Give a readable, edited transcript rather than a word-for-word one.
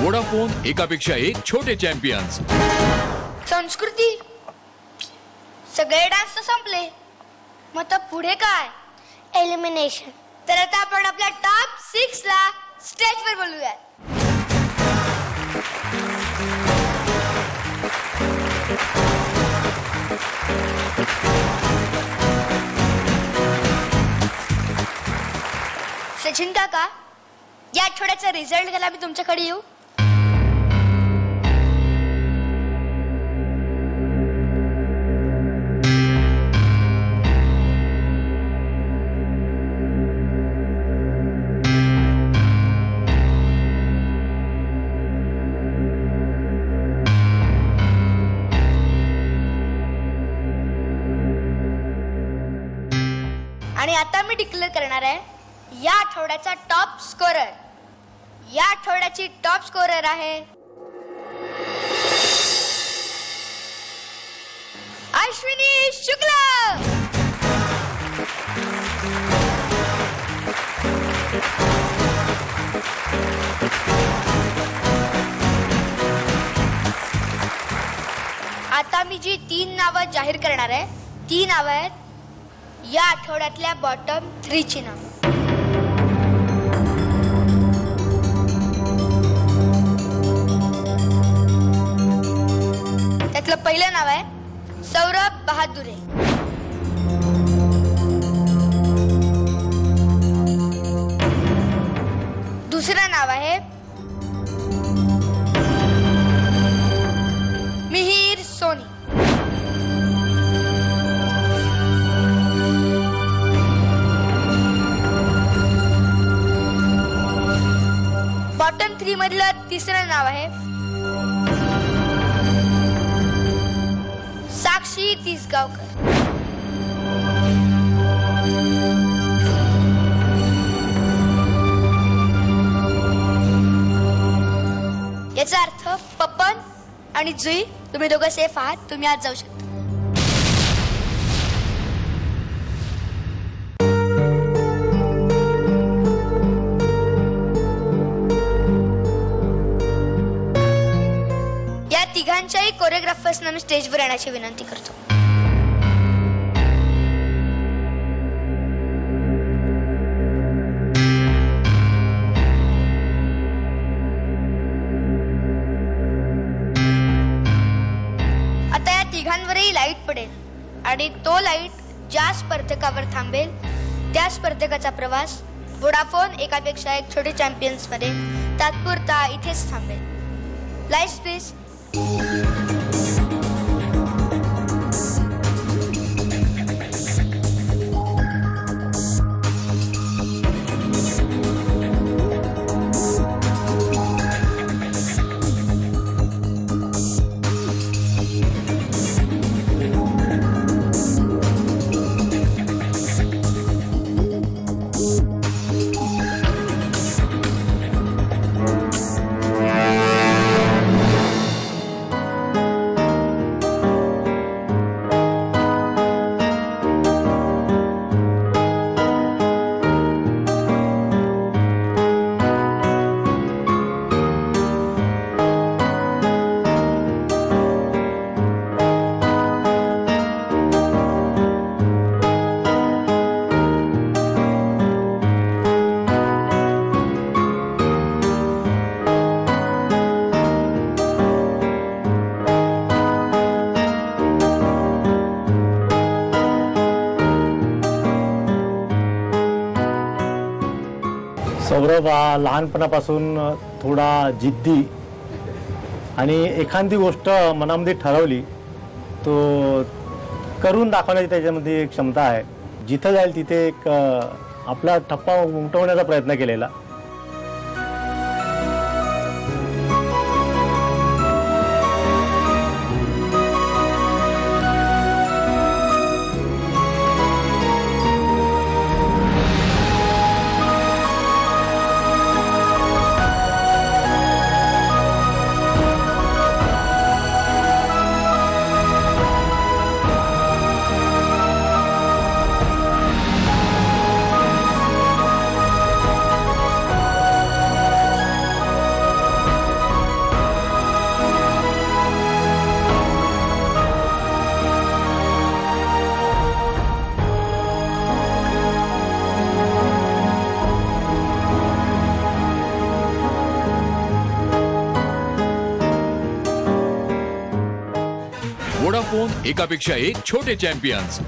Vodafone, एकापेक्षा एक छोटे चॅम्पियन्स. संस्कृती सगळे डान्स तर संपले, मग तर पुढे काय? एलिमिनेशन. तर आता आपण आपल्या टॉप 6 ला स्टेजवर बोलूया. सचिन काका, या आठवड्याचा रिझल्ट घ्यायला मी तुमच्याकडे येऊ? आणि आता मी डिक्लेअर करणार आहे या आठवड्याचा टॉप स्कोरर. या आठवड्याची टॉप स्कोरर आहे अश्विनी शुक्ला. आता मी जी 3 नावं जाहीर करणार आहे ती नावं आहेत या आठवड्यातल्या बॉटम 3 ची नाव. त्यातलं पहिलं नाव आहे सौरभ बहादुरे. दुसरं नाव आहे मिहिर सोनी. बॉटम 3 मधलं तिसरं नाव आहे साक्षी तिसगावकर. याचा अर्थ पप्पन आणि जुई तुम्ही दोघं सेफ आहात. तुम्ही आज जाऊ शकता. तिघांच्याही कोरिओग्राफर्सना मी स्टेजवर येण्याची विनंती करतो. आता या तिघांवरही लाईट पडेल आणि तो लाईट ज्या स्पर्धकावर थांबेल त्या स्पर्धकाचा प्रवास वोडाफोन एकापेक्षा एक छोटे चॅम्पियन्स मध्ये तात्पुरता इथेच थांबेल. Lights please. सौरभ हा लहानपणापासून थोडा जिद्दी आणि एखादी गोष्ट मनामध्ये ठरवली तो करून दाखवण्याची त्याच्यामध्ये एक क्षमता आहे. जिथं जाईल तिथे एक आपला ठप्पा उमटवण्याचा प्रयत्न केलेला. वोडाफोन एकापेक्षा एक छोटे चॅम्पियन्स